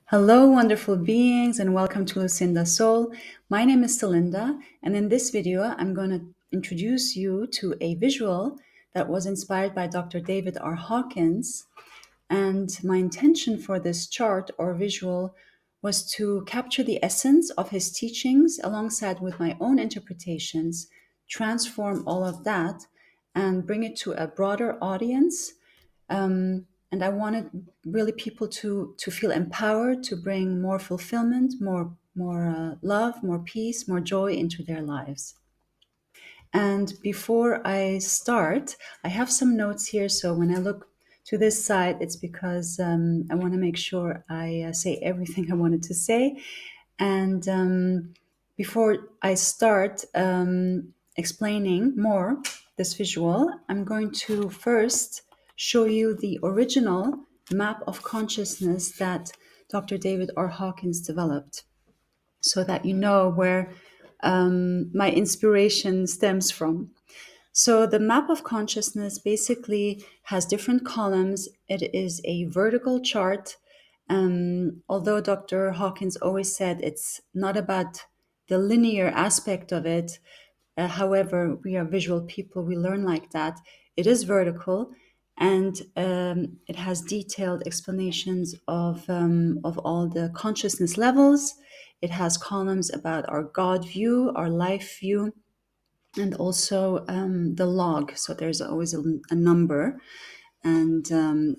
Hello, wonderful beings, and welcome to Lucinda Soul. My name is Celinda, and in this video, I'm going to introduce you to a visual that was inspired by Dr. David R. Hawkins. And my intention for this chart or visual was to capture the essence of his teachings alongside with my own interpretations, transform all of that, and bring it to a broader audience. And I wanted really people to feel empowered to bring more fulfillment, more love, more peace, more joy into their lives. And before I start, I have some notes here. So when I look to this side, it's because I want to make sure I say everything I wanted to say. And before I start explaining more this visual, I'm going to first show you the original map of consciousness that Dr. David R. Hawkins developed so that you know where my inspiration stems from. So, the map of consciousness basically has different columns. It is a vertical chart. Although Dr. Hawkins always said it's not about the linear aspect of it, however, we are visual people, we learn like that. It is vertical, and it has detailed explanations of all the consciousness levels. It has columns about our God view, our life view, and also the log. So there's always a number, and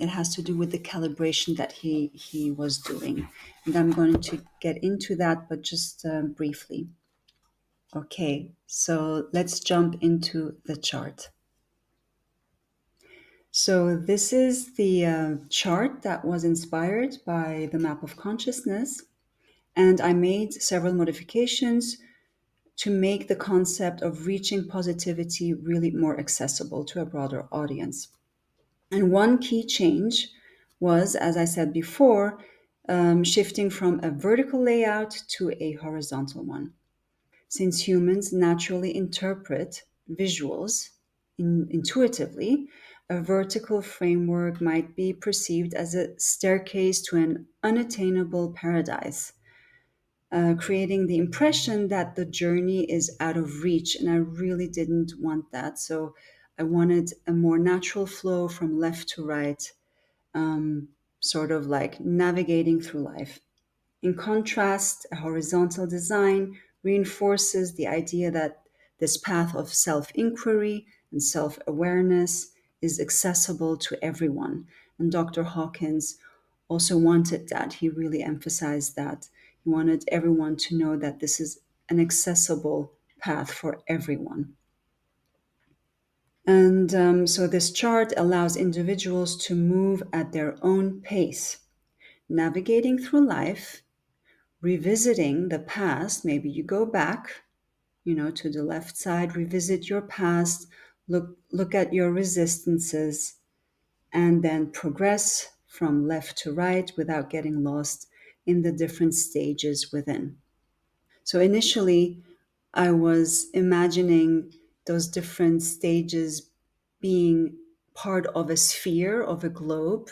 it has to do with the calibration that he was doing. And I'm going to get into that, but just briefly. Okay, so let's jump into the chart. So this is the chart that was inspired by the map of consciousness, and I made several modifications to make the concept of reaching positivity really more accessible to a broader audience. And one key change was, as I said before, shifting from a vertical layout to a horizontal one. Since humans naturally interpret visuals intuitively, a vertical framework might be perceived as a staircase to an unattainable paradise, creating the impression that the journey is out of reach. And I really didn't want that. So I wanted a more natural flow from left to right, sort of like navigating through life. In contrast, a horizontal design reinforces the idea that this path of self inquiry and self awareness is accessible to everyone. And Dr. Hawkins also wanted that. He really emphasized that. He wanted everyone to know that this is an accessible path for everyone. And so this chart allows individuals to move at their own pace, navigating through life, revisiting the past. Maybe you go back, to the left side, revisit your past, look at your resistances, and then progress from left to right without getting lost in the different stages within. So initially, I was imagining those different stages being part of a sphere, of a globe,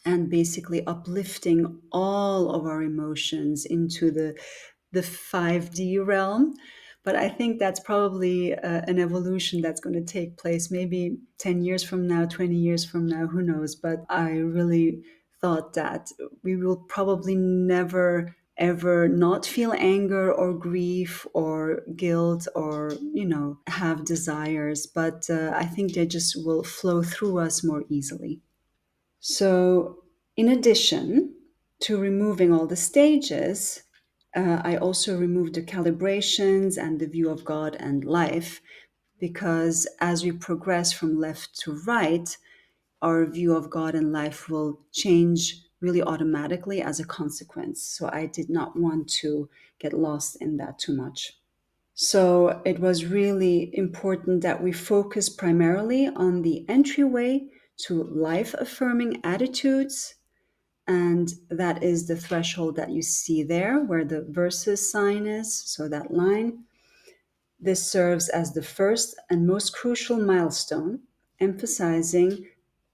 and basically uplifting all of our emotions into the 5D realm. But I think that's probably an evolution that's going to take place maybe 10 years from now, 20 years from now, who knows. But I really thought that we will probably never ever not feel anger or grief or guilt or have desires, but I think they just will flow through us more easily. So, in addition to removing all the stages, I also removed the calibrations and the view of God and life because as we progress from left to right, our view of God and life will change really automatically as a consequence. So, I did not want to get lost in that too much. So it was really important that we focus primarily on the entryway to life affirming attitudes. And that is the threshold that you see there, where the versus sign is. So that line. This serves as the first and most crucial milestone, emphasizing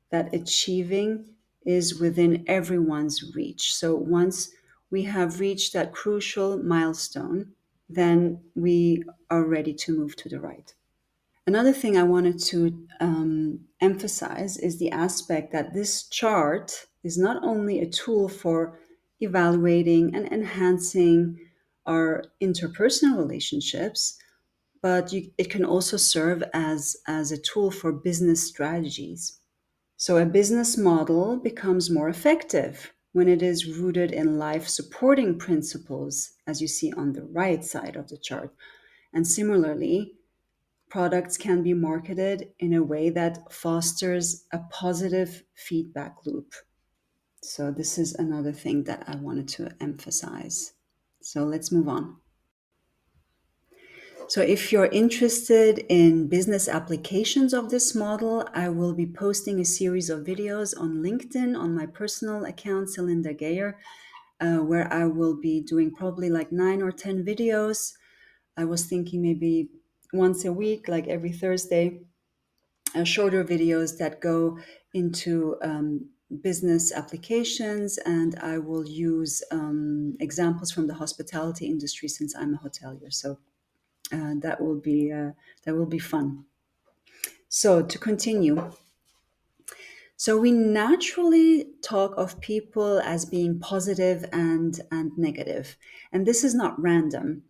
that achieving is within everyone's reach. So once we have reached that crucial milestone, then we are ready to move to the right. Another thing I wanted to emphasize is the aspect that this chart is not only a tool for evaluating and enhancing our interpersonal relationships, but it can also serve as a tool for business strategies. So a business model becomes more effective when it is rooted in life supporting principles, as you see on the right side of the chart. And similarly, products can be marketed in a way that fosters a positive feedback loop. So, this is another thing that I wanted to emphasize. So, let's move on. So, if you're interested in business applications of this model, I will be posting a series of videos on LinkedIn on my personal account, Celinda Gayer, where I will be doing probably like 9 or 10 videos. I was thinking maybe once a week, like every Thursday, shorter videos that go into business applications, and I will use examples from the hospitality industry since I'm a hotelier. So that will be fun. So to continue, so we naturally talk of people as being positive and negative, and this is not random.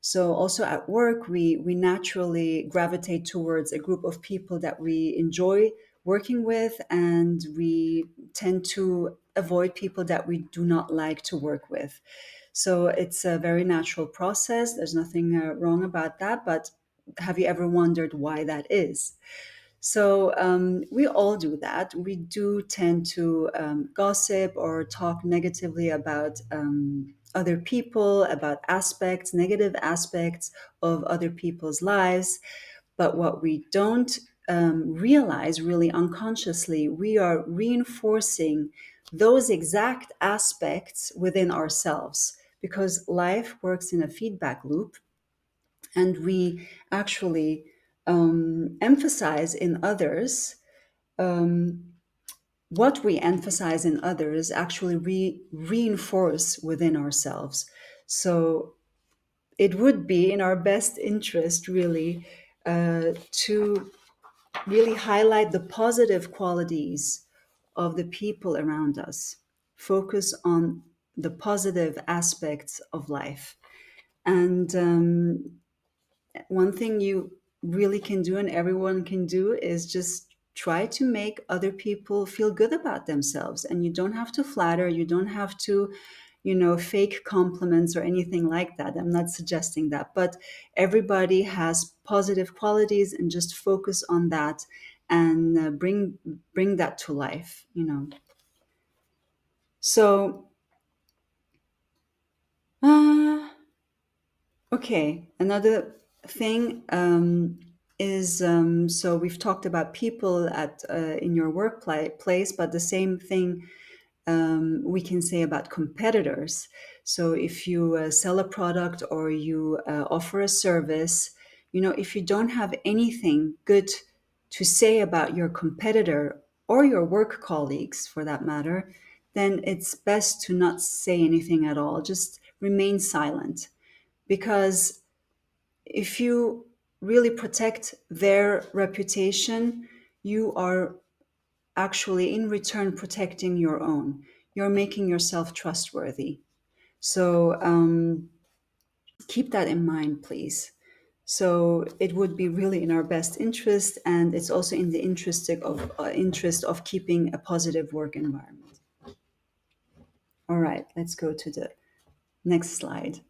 So also at work, we naturally gravitate towards a group of people that we enjoy working with, and we tend to avoid people that we do not like to work with. So it's a very natural process. There's nothing wrong about that. But have you ever wondered why that is? So we all do that. We do tend to gossip or talk negatively about other people, about aspects, negative aspects of other people's lives. But what we don't realize really unconsciously, we are reinforcing those exact aspects within ourselves because life works in a feedback loop, and we actually emphasize in others what we emphasize in others actually reinforce within ourselves. So it would be in our best interest really to really highlight the positive qualities of the people around us, focus on the positive aspects of life. And one thing you really can do and everyone can do is just try to make other people feel good about themselves. And you don't have to flatter, you don't have to, fake compliments or anything like that. I'm not suggesting that, but everybody has positive qualities, and just focus on that and bring that to life. So uh, okay, another thing is so we've talked about people at in your workplace, but the same thing we can say about competitors. So if you sell a product or you offer a service, if you don't have anything good to say about your competitor or your work colleagues for that matter, then it's best to not say anything at all. Just remain silent, because if you really protect their reputation, you are actually in return protecting your own. You're making yourself trustworthy. So keep that in mind, please. So it would be really in our best interest, and it's also in the interest of keeping a positive work environment. All right, let's go to the next slide.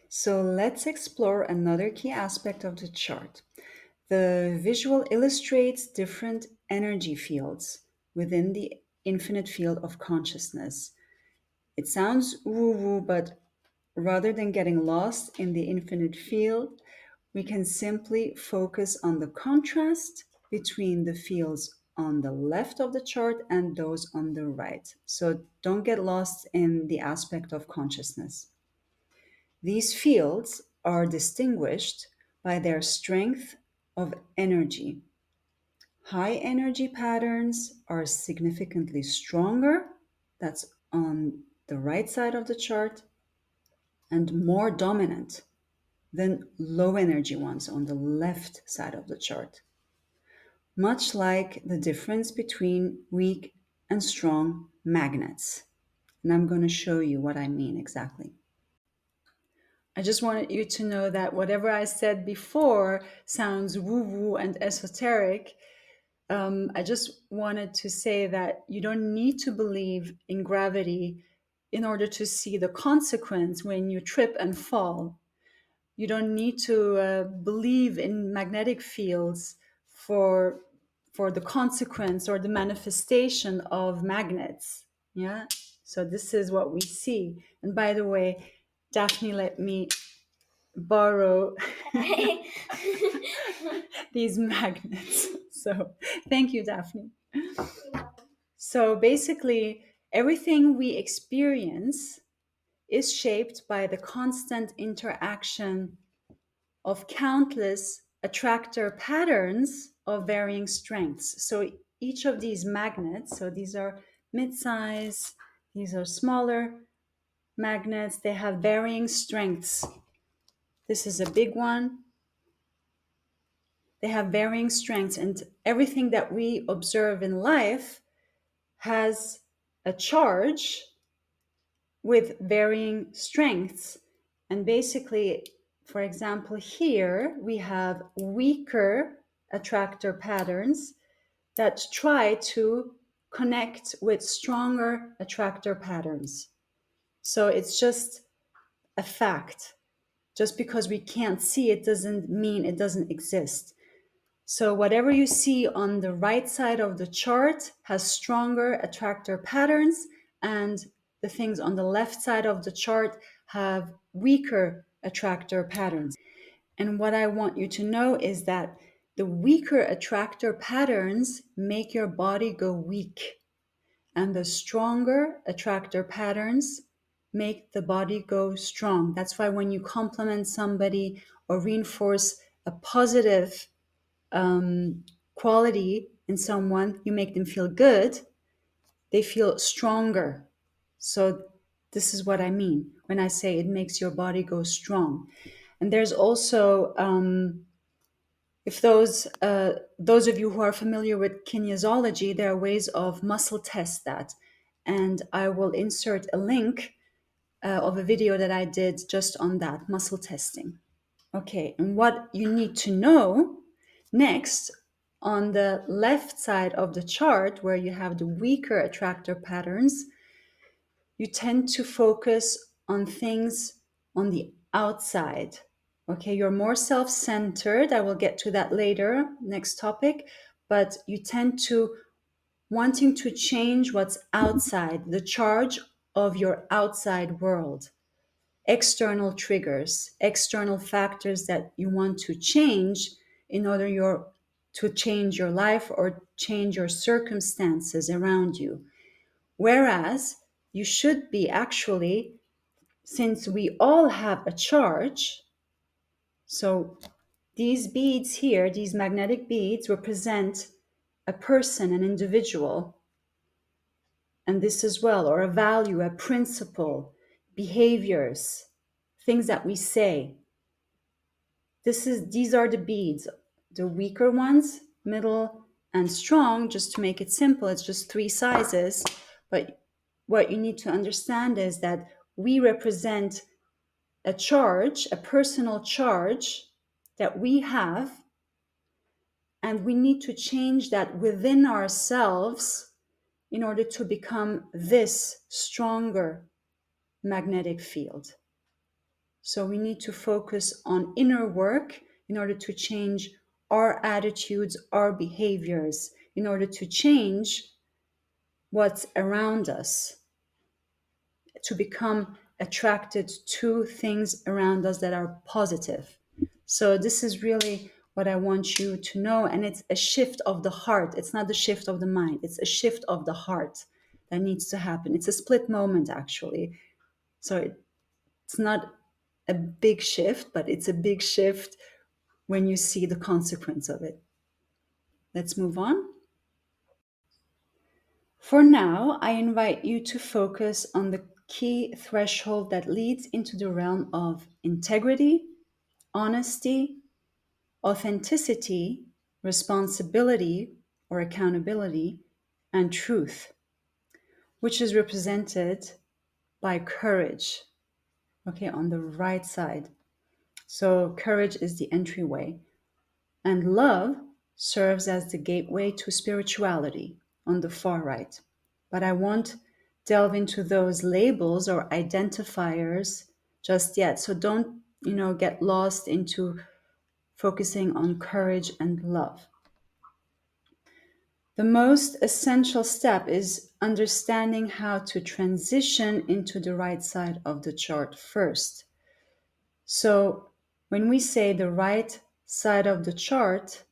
So let's explore another key aspect of the chart. The visual illustrates different energy fields within the infinite field of consciousness. It sounds woo woo, but rather than getting lost in the infinite field, we can simply focus on the contrast between the fields on the left of the chart and those on the right. So don't get lost in the aspect of consciousness. These fields are distinguished by their strength of energy. High energy patterns are significantly stronger. That's on the right side of the chart, and more dominant than low energy ones on the left side of the chart. Much like the difference between weak and strong magnets. And I'm going to show you what I mean exactly. I just wanted you to know that whatever I said before sounds woo woo and esoteric. I just wanted to say that you don't need to believe in gravity in order to see the consequence when you trip and fall. You don't need to believe in magnetic fields for for the consequence or the manifestation of magnets. Yeah. So this is what we see. And by the way, Daphne let me borrow these magnets. So thank you, Daphne. So basically, everything we experience is shaped by the constant interaction of countless attractor patterns of varying strengths. So each of these magnets, so these are mid-size, these are smaller magnets, they have varying strengths. This is a big one. They have varying strengths, and everything that we observe in life has a charge with varying strengths. And basically, for example, here we have weaker attractor patterns that try to connect with stronger attractor patterns. So it's just a fact. Just because we can't see it doesn't mean it doesn't exist. So whatever you see on the right side of the chart has stronger attractor patterns, and the things on the left side of the chart have weaker attractor patterns. And what I want you to know is that the weaker attractor patterns make your body go weak, and the stronger attractor patterns make the body go strong. That's why when you compliment somebody or reinforce a positive quality in someone, you make them feel good, they feel stronger. So this is what I mean when I say it makes your body go strong. And there's also, if those of you who are familiar with kinesiology, there are ways of muscle test that, and I will insert a link of a video that I did just on that muscle testing. Okay, and what you need to know next, on the left side of the chart where you have the weaker attractor patterns, you tend to focus on things on the outside. Okay, you're more self centered. I will get to that later, next topic. But you tend to wanting to change what's outside, the charge of your outside world, external triggers, external factors that you want to change in order to change your life or change your circumstances around you. Whereas you should be actually, since we all have a charge, so these beads here, these magnetic beads, represent a person, an individual, and this as well, or a value, a principle, behaviors, things that we say. These are the beads, the weaker ones, middle, and strong. Just to make it simple, it's just three sizes. But what you need to understand is that we represent a charge, a personal charge that we have, and we need to change that within ourselves in order to become this stronger magnetic field. So we need to focus on inner work in order to change our attitudes, our behaviors, in order to change what's around us, to become attracted to things around us that are positive. So this is really what I want you to know. And it's a shift of the heart. It's not the shift of the mind. It's a shift of the heart that needs to happen. It's a split moment, actually. So it's not a big shift, but it's a big shift when you see the consequence of it. Let's move on. For now, I invite you to focus on the key threshold that leads into the realm of integrity, honesty, authenticity, responsibility or accountability, and truth, which is represented by courage, okay, on the right side. So, courage is the entryway, and love serves as the gateway to spirituality on the far right. But I won't delve into those labels or identifiers just yet. So don't, get lost into focusing on courage and love. The most essential step is understanding how to transition into the right side of the chart first. So, when we say the right side of the chart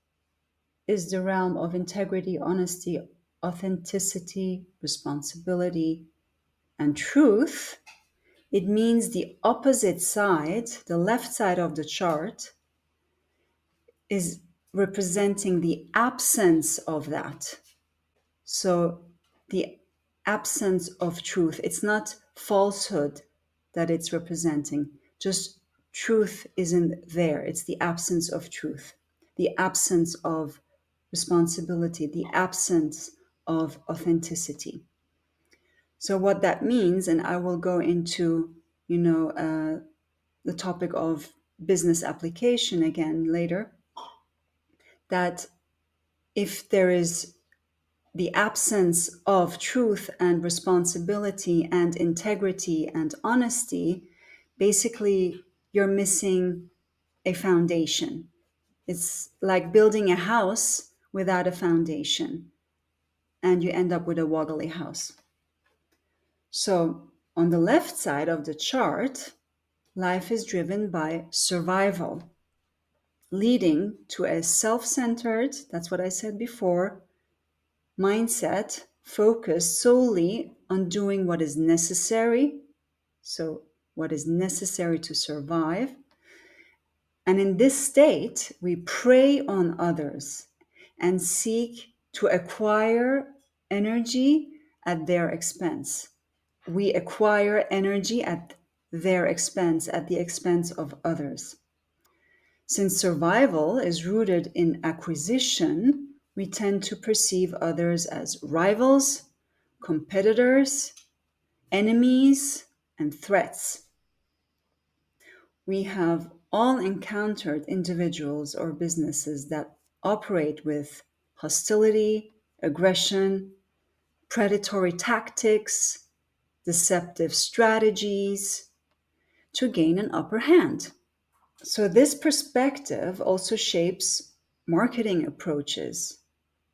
is the realm of integrity, honesty, authenticity, responsibility, and truth, it means the opposite side, the left side of the chart, is representing the absence of that. So the absence of truth. It's not falsehood that it's representing, just truth isn't there. It's the absence of truth, the absence of responsibility, the absence of authenticity. So, what that means, and I will go into, the topic of business application again later, that if there is the absence of truth and responsibility and integrity and honesty, basically you're missing a foundation. It's like building a house without a foundation, and you end up with a wobbly house. So, on the left side of the chart, life is driven by survival, leading to a self centered, that's what I said before, mindset focused solely on doing what is necessary. So, what is necessary to survive. And in this state, we prey on others and seek to acquire energy at their expense. We acquire energy at their expense, at the expense of others. Since survival is rooted in acquisition, we tend to perceive others as rivals, competitors, enemies, and threats. We have all encountered individuals or businesses that operate with hostility, aggression, predatory tactics, deceptive strategies to gain an upper hand. So, this perspective also shapes marketing approaches.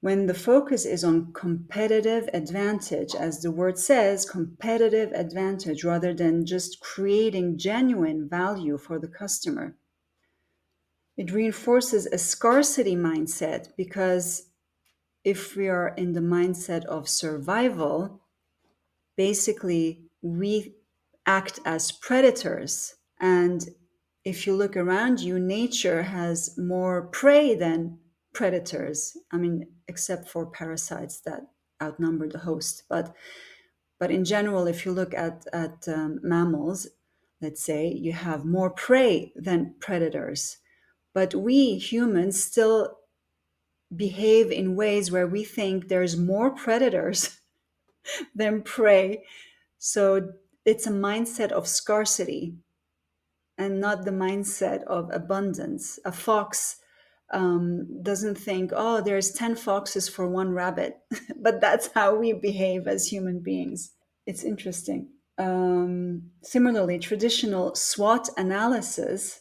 When the focus is on competitive advantage, as the word says, competitive advantage, rather than just creating genuine value for the customer, it reinforces a scarcity mindset because if we are in the mindset of survival, basically we act as predators. And if you look around you, nature has more prey than predators. I mean, except for parasites that outnumber the host. But in general, if you look at mammals, let's say, you have more prey than predators. But we humans still behave in ways where we think there's more predators than prey. So it's a mindset of scarcity and not the mindset of abundance. A fox doesn't think, oh, there's 10 foxes for one rabbit. But that's how we behave as human beings. It's interesting. Similarly, traditional SWOT analysis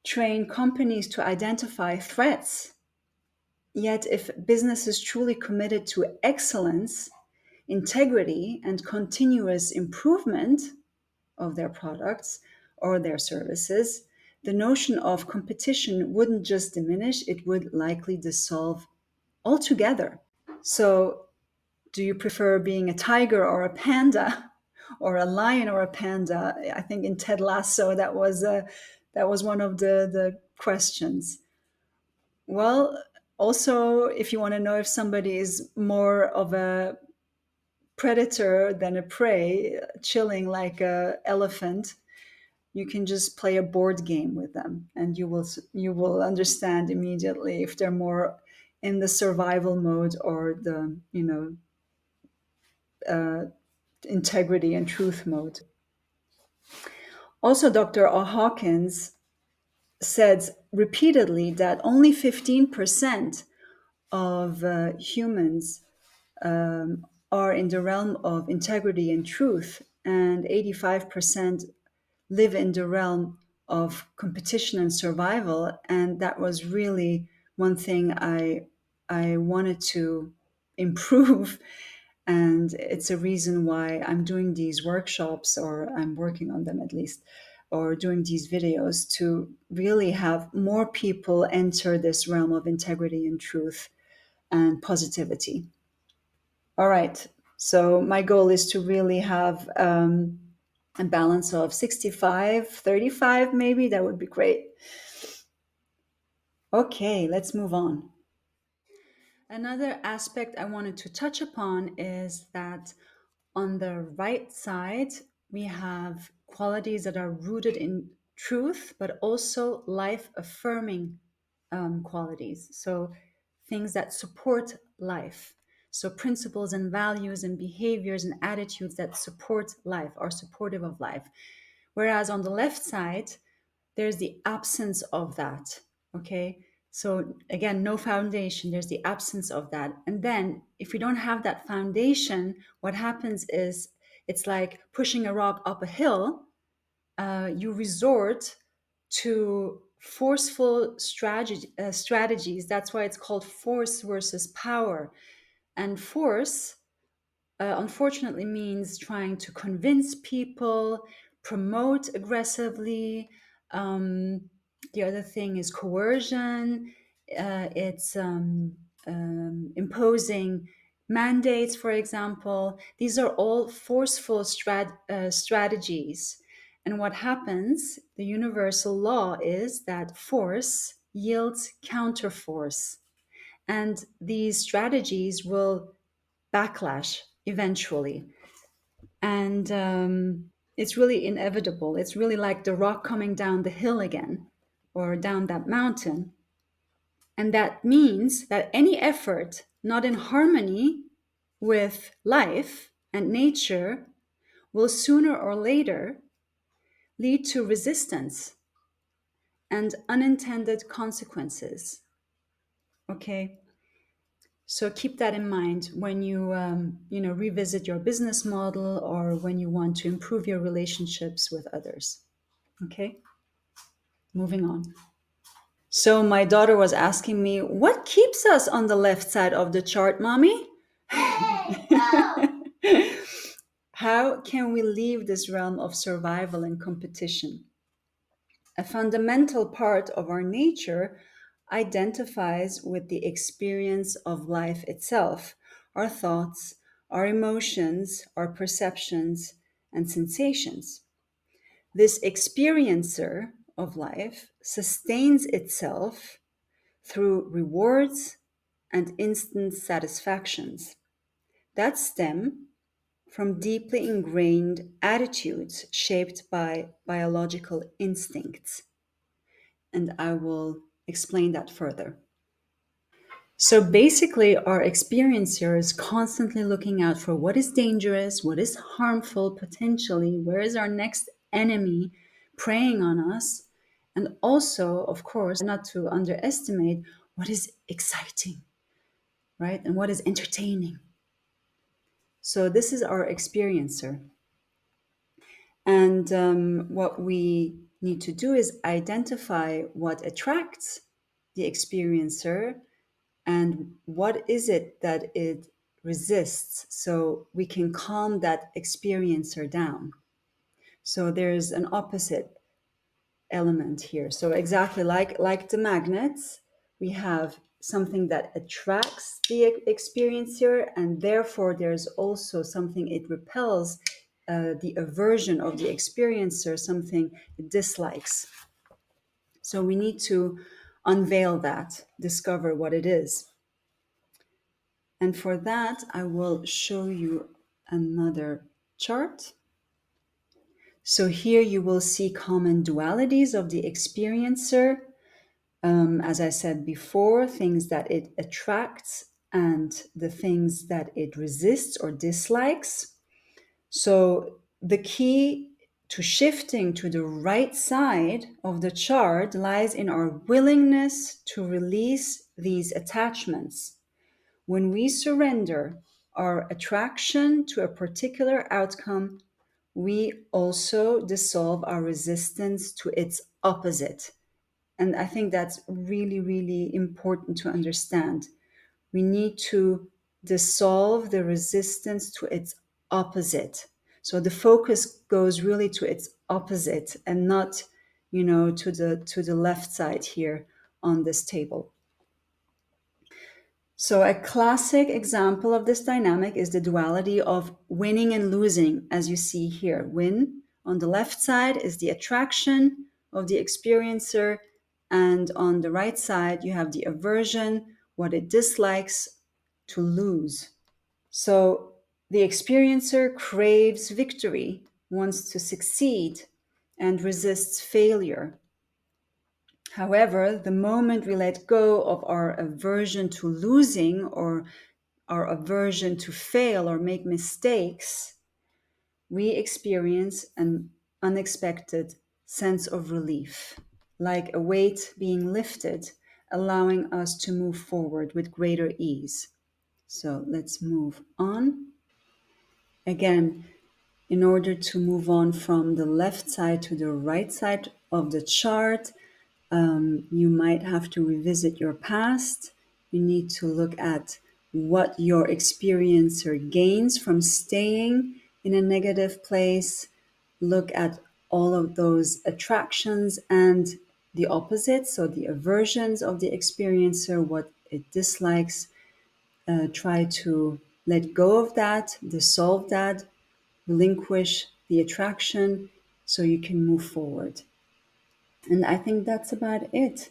train companies to identify threats. Yet, if business is truly committed to excellence, integrity, and continuous improvement of their products or their services, the notion of competition wouldn't just diminish, it would likely dissolve altogether. So, do you prefer being a tiger or a panda, or a lion or a panda? I think in Ted Lasso that was one of the questions. Well, Also, if you want to know if somebody is more of a predator than a prey, chilling like a elephant, you can just play a board game with them, and you will understand immediately if they're more in the survival mode or the integrity and truth mode. Also, Dr. Hawkins said repeatedly that only 15% of humans are in the realm of integrity and truth, and 85% live in the realm of competition and survival. And that was really one thing I wanted to improve. And it's a reason why I'm doing these workshops, or I'm working on them at least, or doing these videos to really have more people enter this realm of integrity and truth and positivity. All right. So my goal is to really have a balance of 65-35, maybe. That would be great. Okay, let's move on. Another aspect I wanted to touch upon is that on the right side, we have qualities that are rooted in truth, but also life affirming qualities. So things that support life. So principles and values and behaviors and attitudes that support life, are supportive of life. Whereas on the left side, there's the absence of that. Okay. So again, no foundation, there's the absence of that. And then if we don't have that foundation, what happens is it's like pushing a rock up a hill. You resort to forceful strategies. That's why it's called force versus power. And force unfortunately means trying to convince people, promote aggressively. Um, the other thing is coercion. It's imposing mandates, for example. These are all forceful strategies. And what happens, the universal law is that force yields counterforce. And these strategies will backlash eventually. And it's really inevitable. It's really like the rock coming down the hill again, or down that mountain. And that means that any effort not in harmony with life and nature will sooner or later lead to resistance and unintended consequences. Okay? So keep that in mind when you revisit your business model, or when you want to improve your relationships with others. Okay, moving on. So my daughter was asking me, "What keeps us on the left side of the chart, mommy? How can we leave this realm of survival and competition?" A fundamental part of our nature identifies with the experience of life itself, our thoughts, our emotions, our perceptions, and sensations. This experiencer of life sustains itself through rewards and instant satisfactions that stem from deeply ingrained attitudes shaped by biological instincts. And I will explain that further. So basically, our experiencer is constantly looking out for what is dangerous, what is harmful potentially, where is our next enemy preying on us, and also, of course, not to underestimate what is exciting, right? And what is entertaining. So this is our experiencer. And what we need to do is identify what attracts the experiencer and what is it that it resists, so we can calm that experiencer down. So there's an opposite element here. So exactly like the magnets, we have something that attracts the experiencer, and therefore there's also something it repels, the aversion of the experiencer, something it dislikes. So we need to unveil that, discover what it is. And for that, I will show you another chart. So here you will see common dualities of the experiencer. As I said before, things that it attracts and the things that it resists or dislikes. So the key to shifting to the right side of the chart lies in our willingness to release these attachments. When we surrender our attraction to a particular outcome, we also dissolve our resistance to its opposite. And I think that's really, really important to understand. We need to dissolve the resistance to its opposite. So the focus goes really to its opposite and not, to the left side here on this table. So a classic example of this dynamic is the duality of winning and losing, as you see here. Win on the left side is the attraction of the experiencer, and on the right side you have the aversion, what it dislikes to lose. So the experiencer craves victory, wants to succeed, and resists failure. However, the moment we let go of our aversion to losing or our aversion to fail or make mistakes, we experience an unexpected sense of relief, like a weight being lifted, allowing us to move forward with greater ease. So let's move on. Again, in order to move on from the left side to the right side of the chart, you might have to revisit your past. You need to look at what your experiencer gains from staying in a negative place. Look at all of those attractions and the opposite, so the aversions of the experiencer, what it dislikes. Try to let go of that, dissolve that, relinquish the attraction so you can move forward. And I think that's about it.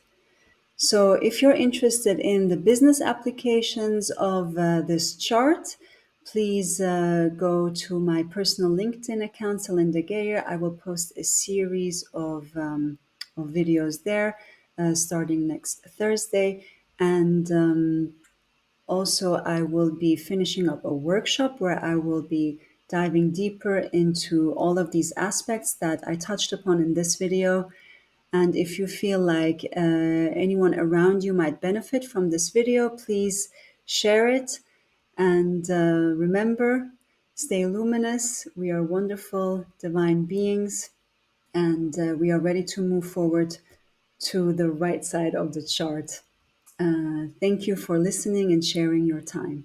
So, if you're interested in the business applications of this chart, please go to my personal LinkedIn account, Celinda Gayer. I will post a series of videos there starting next Thursday. And also, I will be finishing up a workshop where I will be diving deeper into all of these aspects that I touched upon in this video. And if you feel like anyone around you might benefit from this video, please share it. And remember, stay luminous. We are wonderful, divine beings, and we are ready to move forward to the right side of the chart. Thank you for listening and sharing your time.